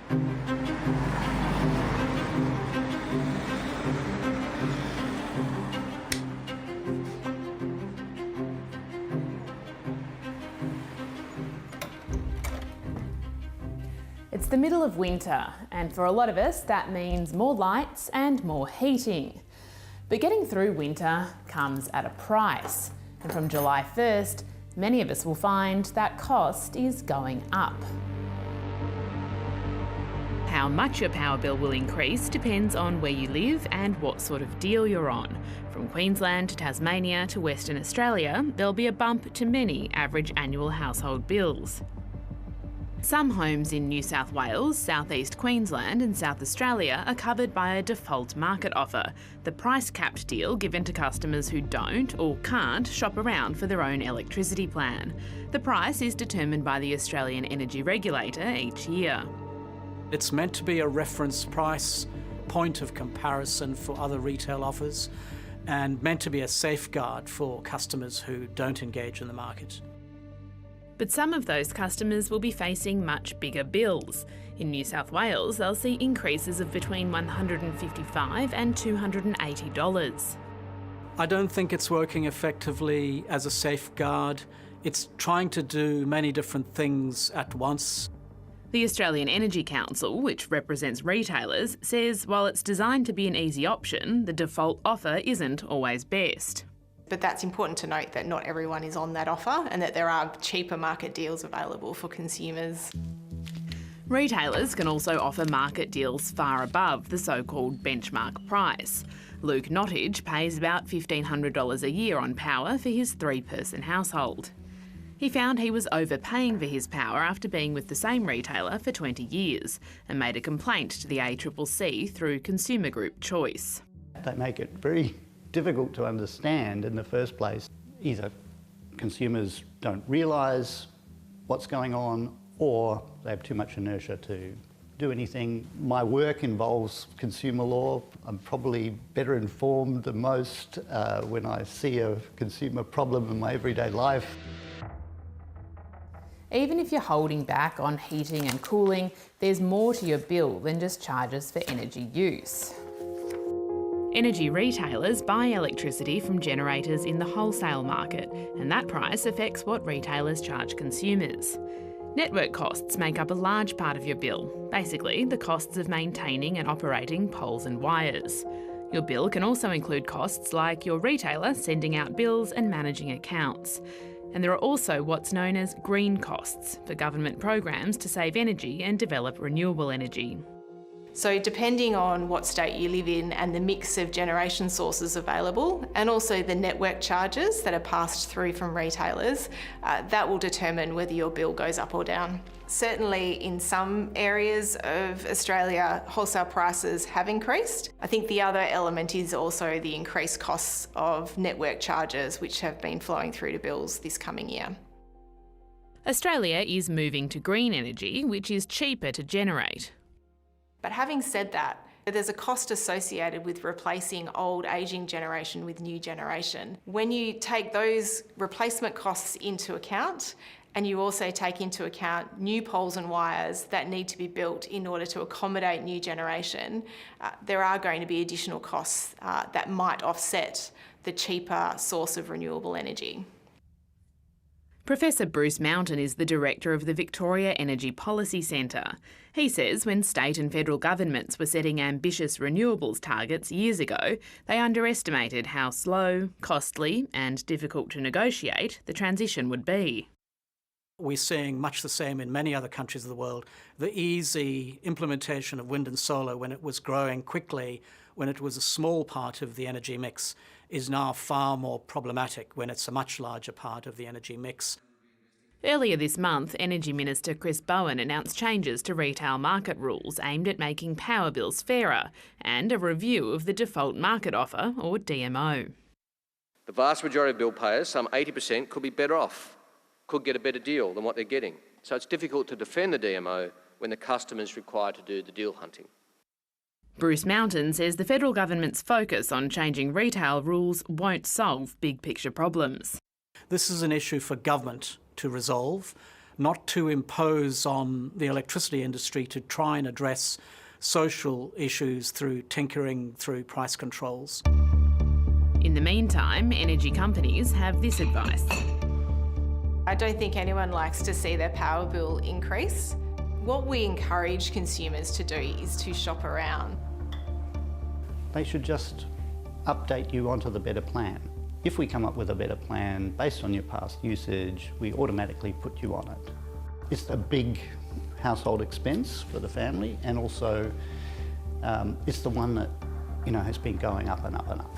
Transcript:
It's the middle of winter, and for a lot of us that means more lights and more heating. But getting through winter comes at a price, and from July 1st, many of us will find that cost is going up. How much your power bill will increase depends on where you live and what sort of deal you're on. From Queensland to Tasmania to Western Australia, there'll be a bump to many average annual household bills. Some homes in New South Wales, South East Queensland and South Australia are covered by a default market offer, the price-capped deal given to customers who don't or can't shop around for their own electricity plan. The price is determined by the Australian Energy Regulator each year. It's meant to be a reference price, point of comparison for other retail offers, and meant to be a safeguard for customers who don't engage in the market. But some of those customers will be facing much bigger bills. In New South Wales, they'll see increases of between $155 and $280. I don't think it's working effectively as a safeguard. It's trying to do many different things at once. The Australian Energy Council, which represents retailers, says while it's designed to be an easy option, the default offer isn't always best. But that's important to note that not everyone is on that offer and that there are cheaper market deals available for consumers. Retailers can also offer market deals far above the so-called benchmark price. Luke Nottage pays about $1,500 a year on power for his three-person household. He found he was overpaying for his power after being with the same retailer for 20 years and made a complaint to the ACCC through consumer group Choice. They make it very difficult to understand in the first place. Either consumers don't realise what's going on or they have too much inertia to do anything. My work involves consumer law. I'm probably better informed than most when I see a consumer problem in my everyday life. Even if you're holding back on heating and cooling, there's more to your bill than just charges for energy use. Energy retailers buy electricity from generators in the wholesale market, and that price affects what retailers charge consumers. Network costs make up a large part of your bill, basically the costs of maintaining and operating poles and wires. Your bill can also include costs like your retailer sending out bills and managing accounts. And there are also what's known as green costs for government programs to save energy and develop renewable energy. So depending on what state you live in and the mix of generation sources available, and also the network charges that are passed through from retailers, that will determine whether your bill goes up or down. Certainly in some areas of Australia, wholesale prices have increased. I think the other element is also the increased costs of network charges, which have been flowing through to bills this coming year. Australia is moving to green energy, which is cheaper to generate. But having said that, there's a cost associated with replacing old ageing generation with new generation. When you take those replacement costs into account, and you also take into account new poles and wires that need to be built in order to accommodate new generation, there are going to be additional costs that might offset the cheaper source of renewable energy. Professor Bruce Mountain is the director of the Victoria Energy Policy Centre. He says when state and federal governments were setting ambitious renewables targets years ago, they underestimated how slow, costly and difficult to negotiate the transition would be. We're seeing much the same in many other countries of the world. The easy implementation of wind and solar when it was growing quickly, when it was a small part of the energy mix, is now far more problematic when it's a much larger part of the energy mix. Earlier this month, Energy Minister Chris Bowen announced changes to retail market rules aimed at making power bills fairer and a review of the default market offer, or DMO. The vast majority of bill payers, some 80%, could be better off, could get a better deal than what they're getting. So it's difficult to defend the DMO when the customer is required to do the deal hunting. Bruce Mountain says the federal government's focus on changing retail rules won't solve big picture problems. This is an issue for government to resolve, not to impose on the electricity industry to try and address social issues through tinkering, through price controls. In the meantime, energy companies have this advice. I don't think anyone likes to see their power bill increase. What we encourage consumers to do is to shop around. They should just update you onto the better plan. If we come up with a better plan based on your past usage, we automatically put you on it. It's a big household expense for the family, and also it's the one that has been going up and up and up.